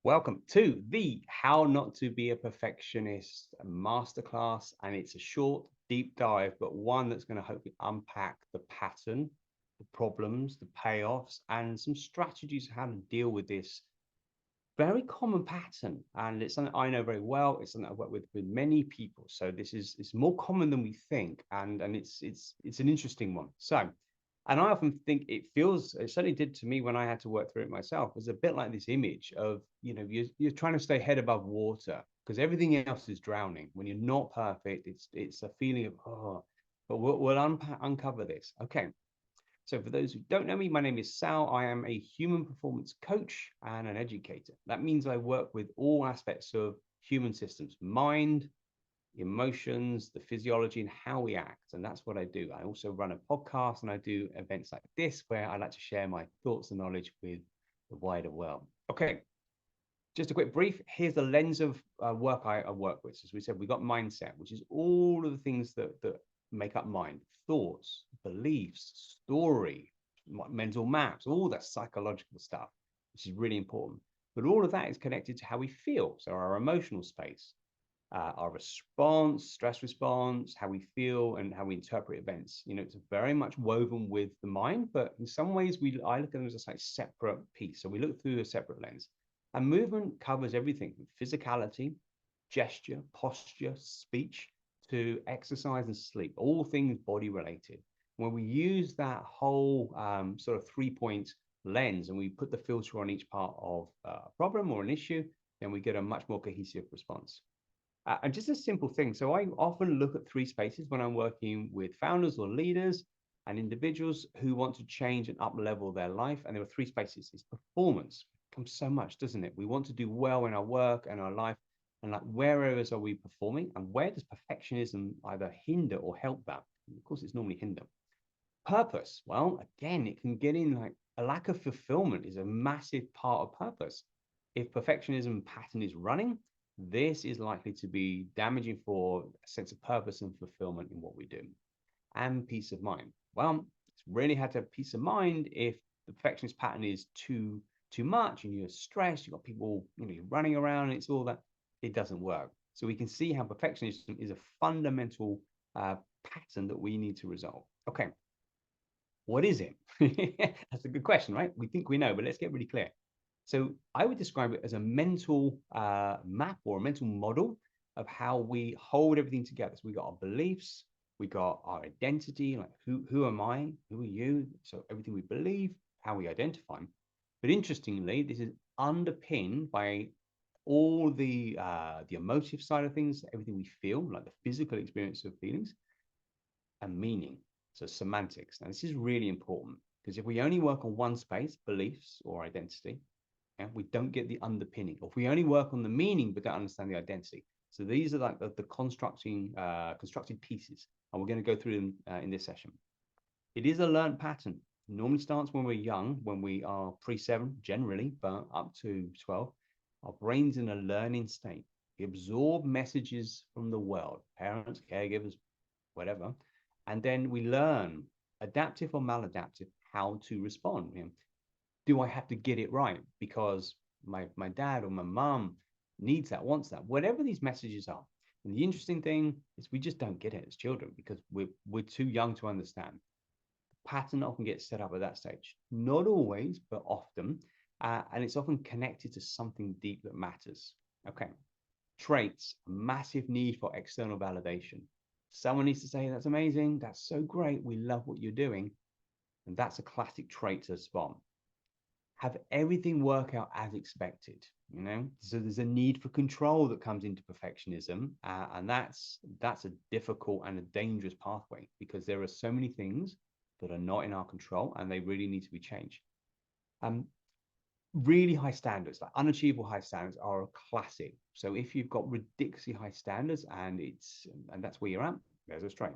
Welcome to the How Not to Be a Perfectionist Masterclass. And it's a short, deep dive, but one that's going to hopefully unpack the pattern, the problems, the payoffs, and some strategies how to deal with this very common pattern. And it's something I know very well. It's something I've worked with many people. So this is it's more common than we think. And it's an interesting one. So and I often think it certainly did to me when I had to work through it myself. It's a bit like this image of, you're trying to stay head above water because everything else is drowning. When you're not perfect, it's a feeling of, oh, but we'll uncover this. Okay. So for those who don't know me, my name is Sal. I am a human performance coach and an educator. That means I work with all aspects of human systems, mind, emotions, the physiology, and how we act. And that's what I do. I also run a podcast and I do events like this where I like to share my thoughts and knowledge with the wider world. Okay, just a quick brief. Here's the lens of work I work with. As we said, we got mindset, which is all of the things that make up mind, thoughts, beliefs, story, mental maps, all that psychological stuff, which is really important. But all of that is connected to how we feel. So our emotional space, our response, stress response, how we feel, and how we interpret events. It's very much woven with the mind, but in some ways, I look at them as a like separate piece. So we look through a separate lens. And movement covers everything from physicality, gesture, posture, speech, to exercise and sleep, all things body related. When we use that whole sort of 3 point lens and we put the filter on each part of a problem or an issue, then we get a much more cohesive response. And just a simple thing. So I often look at three spaces when I'm working with founders or leaders and individuals who want to change and up level their life. And there are three spaces. It's performance. It comes so much, doesn't it? We want to do well in our work and our life. And like, where areas are we performing? And where does perfectionism either hinder or help that? And of course, it's normally hinder. Purpose. Well, again, it can get in like a lack of fulfillment is a massive part of purpose. If perfectionism pattern is running, this is likely to be damaging for a sense of purpose and fulfillment in what we do. And peace of mind. Well, it's really hard to have peace of mind if the perfectionist pattern is too much and you're stressed, you've got people, you're running around and it's all that. It doesn't work. So we can see how perfectionism is a fundamental pattern that we need to resolve. Okay, what is it? That's a good question, right? We think we know, but let's get really clear. So I would describe it as a mental map or a mental model of how we hold everything together. So we got our beliefs, we got our identity, like who am I, who are you? So everything we believe, how we identify. But interestingly, this is underpinned by all the emotive side of things, everything we feel, like the physical experience of feelings, and meaning. So semantics. Now, this is really important because if we only work on one space, beliefs or identity, yeah, we don't get the underpinning. Or if we only work on the meaning but don't understand the identity. So these are like the constructed pieces, and we're going to go through them in this session. It is a learned pattern. It normally starts when we're young, when we are pre-7 generally, but up to 12. Our brain's in a learning state. We absorb messages from the world, parents, caregivers, whatever, and then we learn, adaptive or maladaptive, how to respond. Do I have to get it right because my dad or my mom needs that, wants that, whatever these messages are. And the interesting thing is we just don't get it as children because we're too young to understand. The pattern often gets set up at that stage. Not always, but often. And it's often connected to something deep that matters. Okay. Traits, a massive need for external validation. Someone needs to say, that's amazing, that's so great, we love what you're doing. And that's a classic trait to spot. Have everything work out as expected, so there's a need for control that comes into perfectionism, and that's a difficult and a dangerous pathway because there are so many things that are not in our control and they really need to be changed. Really high standards, like unachievable high standards, are a classic. So if you've got ridiculously high standards and that's where you're at, there's a strain.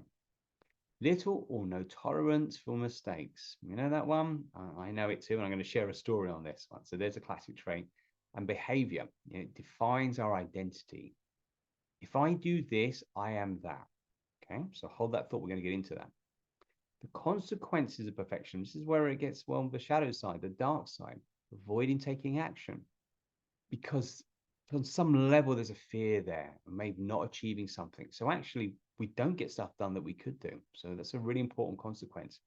Little or no tolerance for mistakes. You know that one? I know it too, and I'm going to share a story on this one. So there's a classic trait. And behavior, it defines our identity. If I do this, I am that. Okay, so hold that thought. We're going to get into that. The consequences of perfection. This is where it gets, well, the shadow side, the dark side, avoiding taking action. because on some level there's a fear there, maybe not achieving something. So actually, we don't get stuff done that we could do. So that's a really important consequence.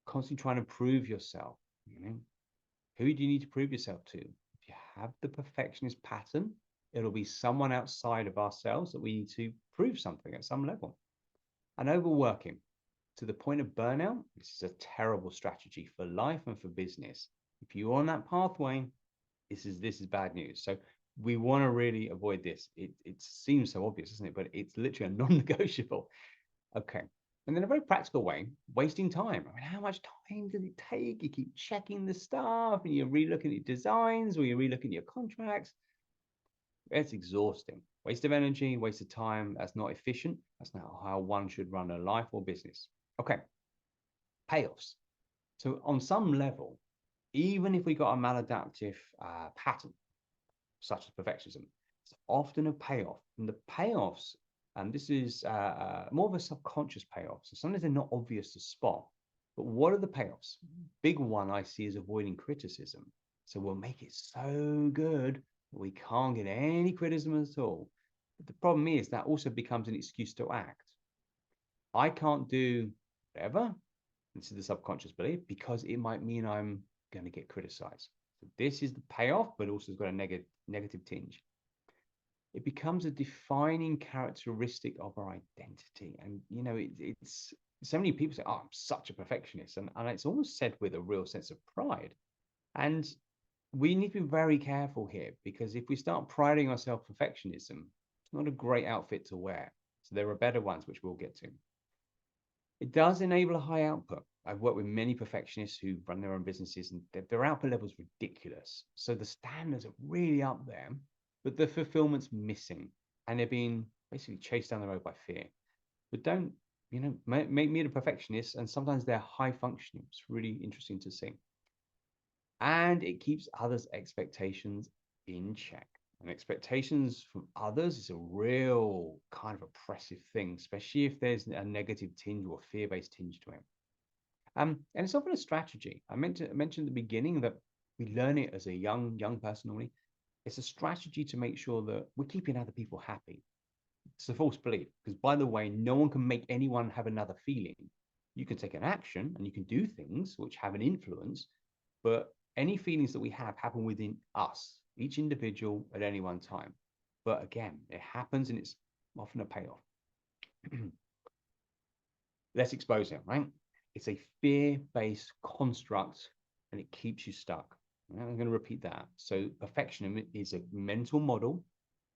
Constantly trying to prove yourself. You know, who do you need to prove yourself to? If you have the perfectionist pattern, it'll be someone outside of ourselves that we need to prove something at some level. And overworking to the point of burnout, this is a terrible strategy for life and for business. If you're on that pathway, this is bad news. So we want to really avoid this. It seems so obvious, doesn't it? But it's literally a non-negotiable. Okay. And then a very practical way, wasting time. I mean, how much time does it take? You keep checking the stuff and you're relooking at your designs or you're relooking at your contracts. It's exhausting. Waste of energy, waste of time. That's not efficient. That's not how one should run a life or business. Okay. Payoffs. So on some level, even if we got a maladaptive pattern, such as perfectionism, it's often a payoff. And the payoffs, and this is more of a subconscious payoff. So sometimes they're not obvious to spot. But what are the payoffs? Big one I see is avoiding criticism. So we'll make it so good that we can't get any criticism at all. But the problem is that also becomes an excuse to act. I can't do whatever. This is the subconscious belief because it might mean I'm going to get criticized. So this is the payoff, but also it's got a negative tinge. It becomes a defining characteristic of our identity. And, you know, it's so many people say, oh, I'm such a perfectionist. And it's almost said with a real sense of pride. And we need to be very careful here because if we start priding ourselves perfectionism, it's not a great outfit to wear. So there are better ones, which we'll get to. It does enable a high output. I've worked with many perfectionists who run their own businesses and their output level is ridiculous. So the standards are really up there, but the fulfillment's missing and they're being basically chased down the road by fear. But don't, make me a perfectionist and sometimes they're high functioning. It's really interesting to see. And it keeps others' expectations in check. And expectations from others is a real kind of oppressive thing, especially if there's a negative tinge or fear-based tinge to it. And it's often a strategy. I mentioned at the beginning that we learn it as a young person normally. It's a strategy to make sure that we're keeping other people happy. It's a false belief because, by the way, no one can make anyone have another feeling. You can take an action and you can do things which have an influence, but any feelings that we have happen within us, each individual at any one time. But again, it happens and it's often a payoff. Let's expose it, right? It's a fear-based construct and it keeps you stuck. I'm going to repeat that. So perfectionism is a mental model.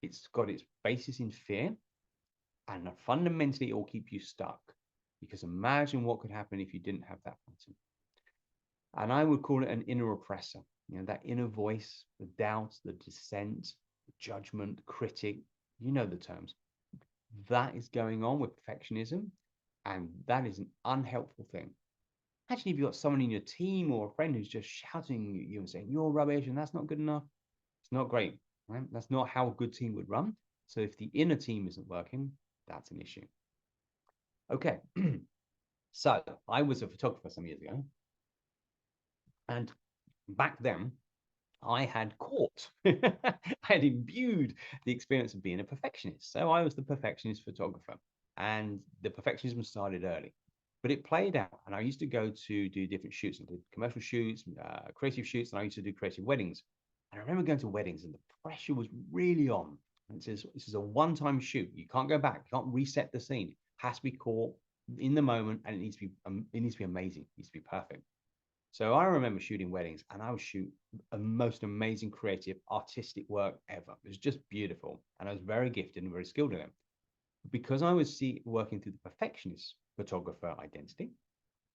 It's got its basis in fear and fundamentally it will keep you stuck because imagine what could happen if you didn't have that pattern. And I would call it an inner oppressor. That inner voice, the doubt, the dissent, the judgment, the critic, you know the terms. That is going on with perfectionism, and that is an unhelpful thing. Actually, if you've got someone in your team or a friend who's just shouting at you and saying, you're rubbish and that's not good enough, it's not great, right? That's not how a good team would run. So if the inner team isn't working, that's an issue. Okay. So I was a photographer some years ago. And back then, I had caught, I had imbued the experience of being a perfectionist. So I was the perfectionist photographer, and the perfectionism started early, but it played out. And I used to go to do different shoots. I did commercial shoots, creative shoots, and I used to do creative weddings. And I remember going to weddings, and the pressure was really on. And it says, this is a one-time shoot. You can't go back. You can't reset the scene. It has to be caught in the moment, and it needs to be amazing. It needs to be perfect. So I remember shooting weddings and I would shoot a most amazing creative artistic work ever. It was just beautiful. And I was very gifted and very skilled in it. Because I was working through the perfectionist photographer identity,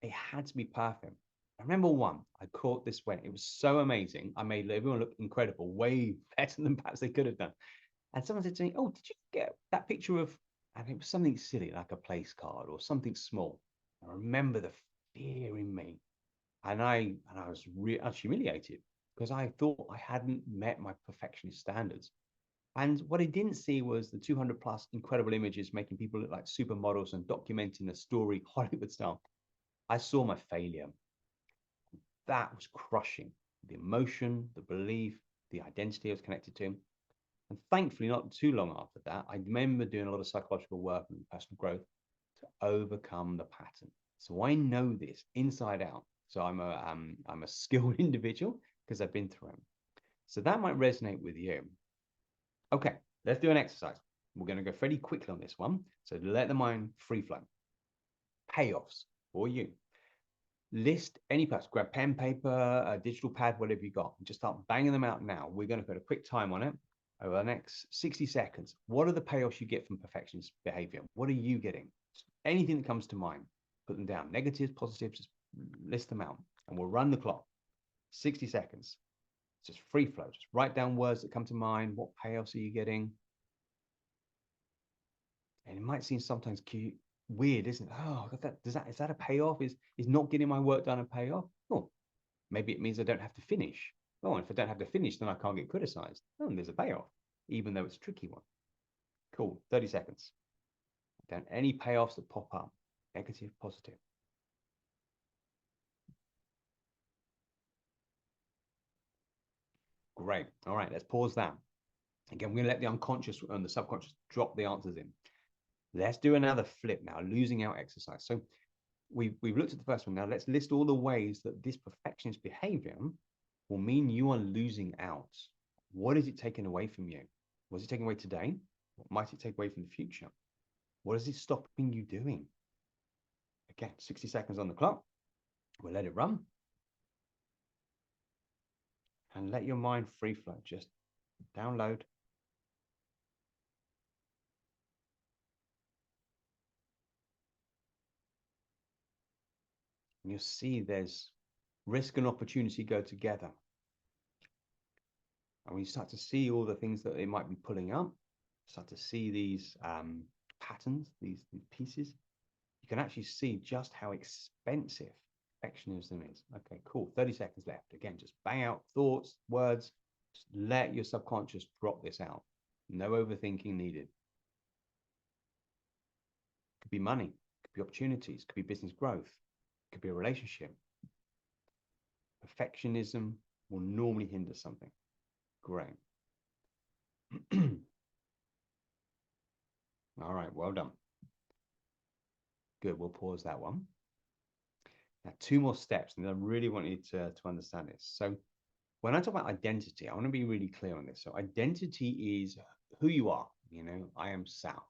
it had to be perfect. I remember one, I caught this wedding. It was so amazing. I made everyone look incredible, way better than perhaps they could have done. And someone said to me, oh, did you get that picture of, and it was something silly, like a place card or something small. I remember the fear in me and I was humiliated because I thought I hadn't met my perfectionist standards. And what I didn't see was the 200 plus incredible images making people look like supermodels and documenting a story Hollywood style. I saw my failure. That was crushing. The emotion, the belief. the identity I was connected to. And thankfully, not too long after that, I remember doing a lot of psychological work and personal growth to overcome the pattern. So I know this inside out. So I'm a skilled individual because I've been through them. So that might resonate with you. Okay, let's do an exercise. We're going to go fairly quickly on this one. So let the mind free flow. Payoffs for you. List any paths. Grab pen, paper, a digital pad, whatever you got. Just start banging them out now. We're going to put a quick time on it over the next 60 seconds. What are the payoffs you get from perfectionist behavior? What are you getting? Anything that comes to mind, put them down. Negatives, positives, just list them out. And we'll run the clock. 60 seconds. Just free flow. Just write down words that come to mind. What payoffs are you getting? And it might seem sometimes cute, weird, isn't it? Oh, is that a payoff? Is not getting my work done a payoff? Oh, maybe it means I don't have to finish. Oh, and if I don't have to finish, then I can't get criticized. Oh, and there's a payoff, even though it's a tricky one. Cool. 30 seconds. Down any payoffs that pop up, negative, positive. Great. All right, let's pause that. Again, we're going to let the unconscious and the subconscious drop the answers in. Let's do another flip now, losing out exercise. So we've looked at the first one. Now let's list all the ways that this perfectionist behavior will mean you are losing out. What is it taking away from you? What is it taking away today? What might it take away from the future? What is it stopping you doing? Again, 60 seconds on the clock. We'll let it run. And let your mind free flow. Just download. And you'll see there's risk and opportunity go together. And when you start to see all the things that it might be pulling up, start to see these patterns, these pieces, you can actually see just how expensive perfectionism is. Okay, cool. 30 seconds left. Again, just bang out thoughts, words. Just let your subconscious drop this out. No overthinking needed. Could be money, could be opportunities, could be business growth, could be a relationship. Perfectionism will normally hinder something. Great. All right, well done. Good, we'll pause that one. Now, two more steps, and I really want you to understand this. So when I talk about identity, I want to be really clear on this. So identity is who you are. You know, I am Sal.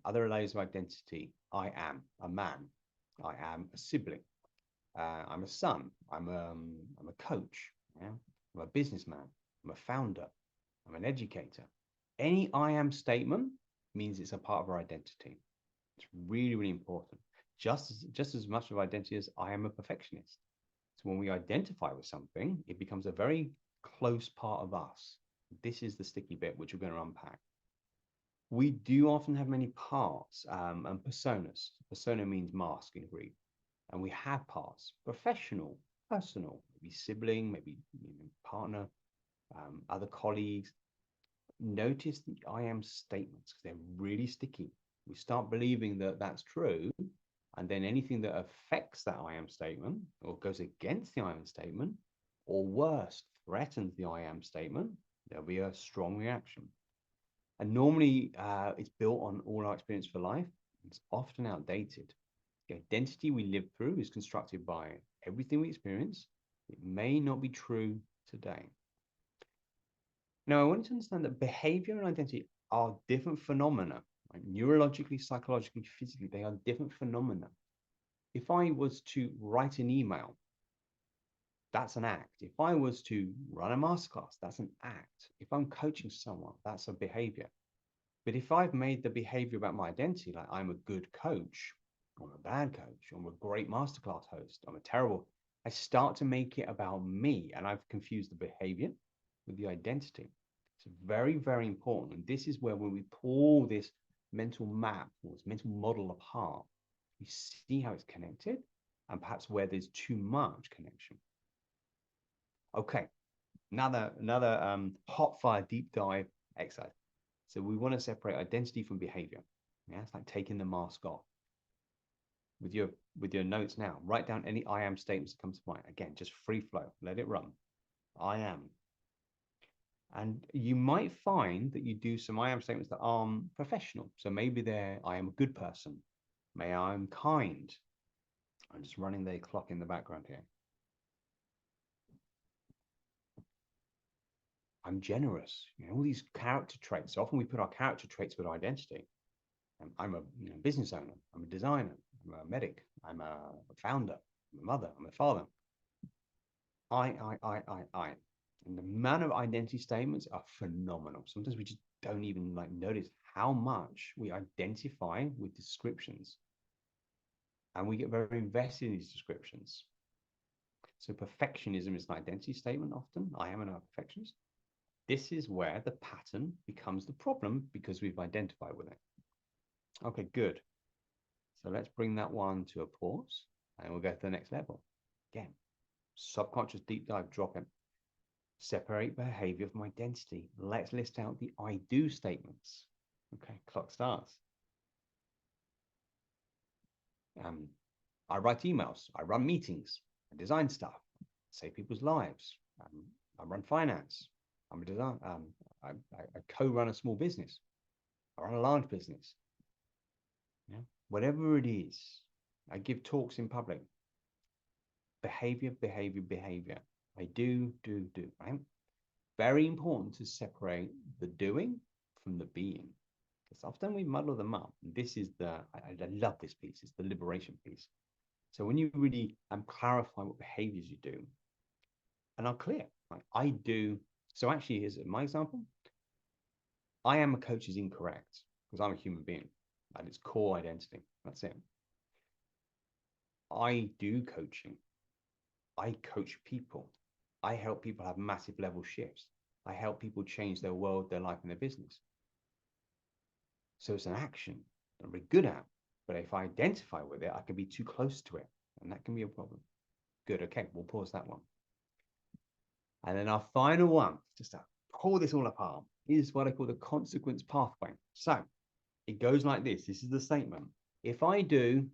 Other layers of identity, I am a man. I am a sibling. I'm a son. I'm a coach. Yeah? I'm a businessman. I'm a founder. I'm an educator. Any I am statement means it's a part of our identity. It's really, really important. Just as much of identity as I am a perfectionist. So when we identify with something, it becomes a very close part of us. This is the sticky bit, which we're going to unpack. We do often have many parts and personas. Persona means mask in Greek. And we have parts, professional, personal, maybe sibling, maybe partner, other colleagues. Notice the I am statements because they're really sticky. We start believing that that's true. And then anything that affects that I am statement or goes against the I am statement, or worse, threatens the I am statement, there'll be a strong reaction. And normally it's built on all our experience for life. It's often outdated. The identity we live through is constructed by everything we experience. It may not be true today. Now, I want you to understand that behavior and identity are different phenomena. Right? Neurologically, psychologically, physically, they are different phenomena. If I was to write an email, that's an act. If I was to run a masterclass, that's an act. If I'm coaching someone, that's a behavior. But if I've made the behavior about my identity, like I'm a good coach, I'm a bad coach, I'm a great masterclass host, I'm a terrible, I start to make it about me and I've confused the behavior with the identity. It's very, very important. And this is where when we pull this mental map or this mental model apart, we see how it's connected and perhaps where there's too much connection. Okay, another hot fire deep dive exercise. So we want to separate identity from behavior. Yeah, it's like taking the mask off. With your notes now, write down any I am statements that come to mind. Again, just free flow. Let it run. I am. And you might find that you do some I am statements that are professional. So maybe they're I am a good person. May I'm kind. I'm just running the clock in the background here. I'm generous. All these character traits. So often we put our character traits with identity. I'm a business owner. I'm a designer. I'm a medic. I'm a founder. I'm a mother. I'm a father. I. And the amount of identity statements are phenomenal. Sometimes we just don't even notice how much we identify with descriptions, and we get very invested in these descriptions. So perfectionism is an identity statement often. I am a perfectionist. This is where the pattern becomes the problem because we've identified with it. Okay, good. So let's bring that one to a pause and we'll go to the next level. Again, subconscious deep dive, drop in. Separate behavior from identity. Let's list out the I do statements. Okay, clock starts. I write emails. I run meetings. I design stuff. Save people's lives. I run finance. I'm a designer. I co-run a small business. I run a large business. Yeah. Whatever it is, I give talks in public. Behavior, behavior, behavior. I do, right? Very important to separate the doing from the being. Because often we muddle them up. This is I love this piece. It's the liberation piece. So when you really clarify what behaviors you do, and are clear, like I do. So actually, here's my example. I am a coach is incorrect because I'm a human being and it's core identity. That's it. I do coaching. I coach people. I help people have massive level shifts. I help people change their world, their life, and their business. So it's an action I'm really good at. But if I identify with it, I can be too close to it. And that can be a problem. Good. Okay, we'll pause that one. And then our final one, just to pull this all apart, is what I call the consequence pathway. So it goes like this. This is the statement. If I do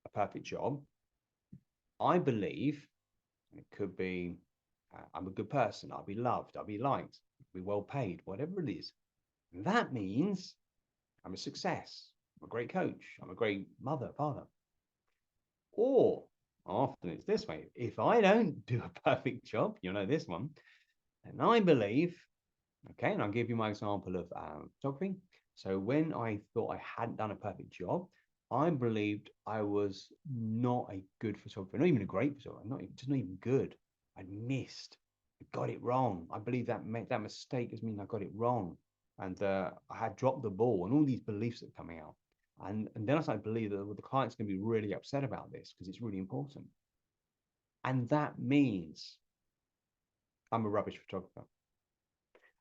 a perfect job, I believe it could be I'm a good person. I'll be loved. I'll be liked. I'll be well paid, whatever it is. That means I'm a success. I'm a great coach. I'm a great mother, father. Or often it's this way. If I don't do a perfect job, you know this one, and I believe, okay, and I'll give you my example of photography. So when I thought I hadn't done a perfect job, I believed I was not a good photographer, not even a great photographer, just not even good. I'd missed, I got it wrong. I believe that mistake has mean I got it wrong. And I had dropped the ball and all these beliefs that are coming out. And then I started to believe that the client's going to be really upset about this because it's really important. And that means I'm a rubbish photographer.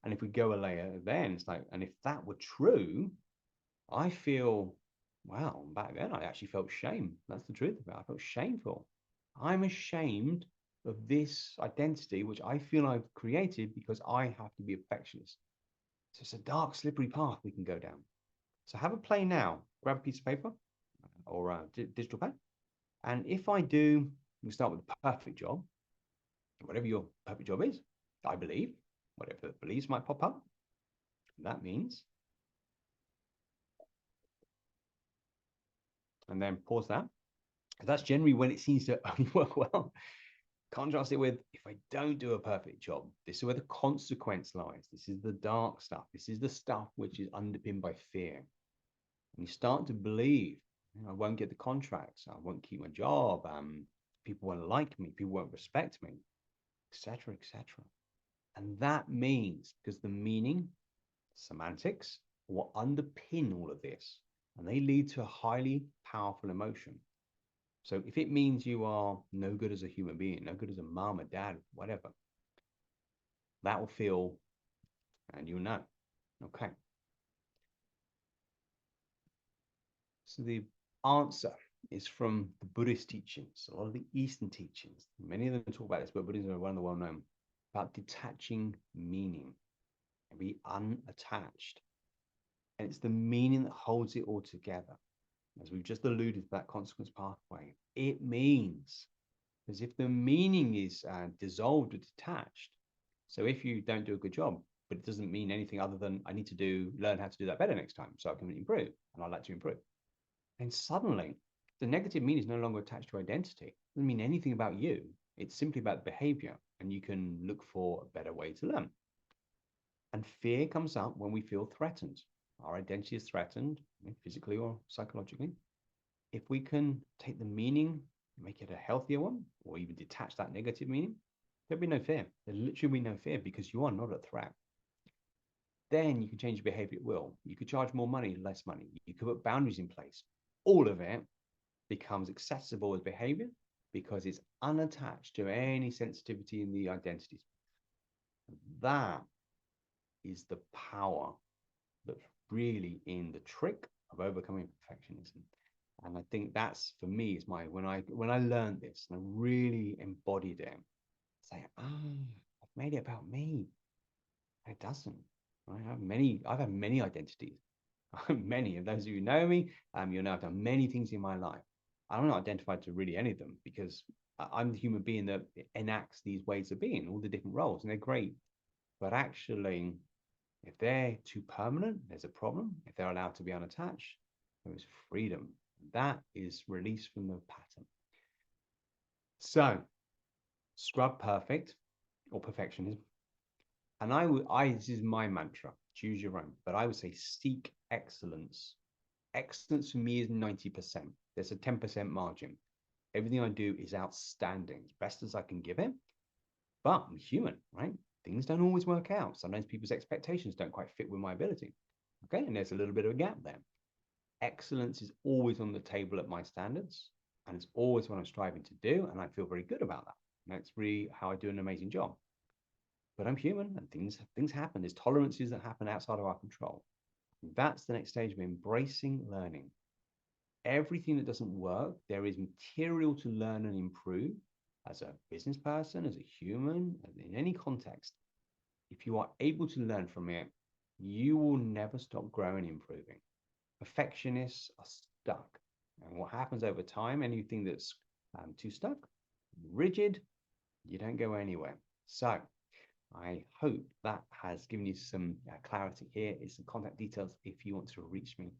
And if we go a layer then, it's like, and if that were true, I feel, wow, back then I actually felt shame. That's the truth about it. I felt shameful. I'm ashamed of this identity, which I feel I've created because I have to be a perfectionist. So it's a dark, slippery path we can go down. So have a play now. Grab a piece of paper or a digital pen. And if I do, we start with the perfect job, whatever your perfect job is, I believe, whatever the beliefs might pop up. That means, and then pause that. That's generally when it seems to only work well. Contrast it with if I don't do a perfect job, this is where the consequence lies. This is the dark stuff. This is the stuff which is underpinned by fear. And you start to believe, I won't get the contracts, I won't keep my job, people won't like me, people won't respect me, etc., etc. And that means, because the meaning, semantics, will underpin all of this, and they lead to a highly powerful emotion. So if it means you are no good as a human being, no good as a mom, a dad, whatever, that will feel, and you'll know. Okay. So the answer is from the Buddhist teachings, a lot of the Eastern teachings. Many of them talk about this, but Buddhism is one of the well-known, about detaching meaning and be unattached. And it's the meaning that holds it all together. As we've just alluded to that consequence pathway, it means, because if the meaning is dissolved or detached, so if you don't do a good job, but it doesn't mean anything other than I need to learn how to do that better next time so I can improve, and I'd like to improve. And suddenly, the negative meaning is no longer attached to identity. It doesn't mean anything about you. It's simply about behavior, and you can look for a better way to learn. And fear comes up when we feel threatened. Our identity is threatened, physically or psychologically. If we can take the meaning, make it a healthier one, or even detach that negative meaning, there'll be no fear. There'll literally be no fear because you are not a threat. Then you can change your behavior at will. You could charge more money, less money. You could put boundaries in place. All of it becomes accessible as behavior because it's unattached to any sensitivity in the identities. That is the power that's really in the trick of overcoming perfectionism. And I think that's, for me, is my when I learned this and I really embodied it, say, I've made it about me. It doesn't. I've had many identities. Many of those of you who know me, you'll know I've done many things in my life. I'm not identified to really any of them because I'm the human being that enacts these ways of being, all the different roles, and they're great. But actually, if they're too permanent, there's a problem. If they're allowed to be unattached, there is freedom. That is release from the pattern. So, scrub perfect or perfectionism. And this is my mantra, choose your own, but I would say seek excellence. Excellence for me is 90%. There's a 10% margin. Everything I do is outstanding, as best as I can give it. But I'm human, right? Things don't always work out. Sometimes people's expectations don't quite fit with my ability. Okay, and there's a little bit of a gap there. Excellence is always on the table at my standards, and it's always what I'm striving to do, and I feel very good about that. And that's really how I do an amazing job. But I'm human, and things happen. There's tolerances that happen outside of our control. And that's the next stage of embracing learning. Everything that doesn't work, there is material to learn and improve as a business person, as a human, in any context. If you are able to learn from it, you will never stop growing and improving. Perfectionists are stuck. And what happens over time, anything that's too stuck, rigid, you don't go anywhere. So I hope that has given you some clarity. Here is some contact details if you want to reach me.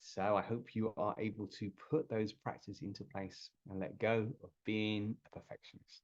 So I hope you are able to put those practices into place and let go of being a perfectionist.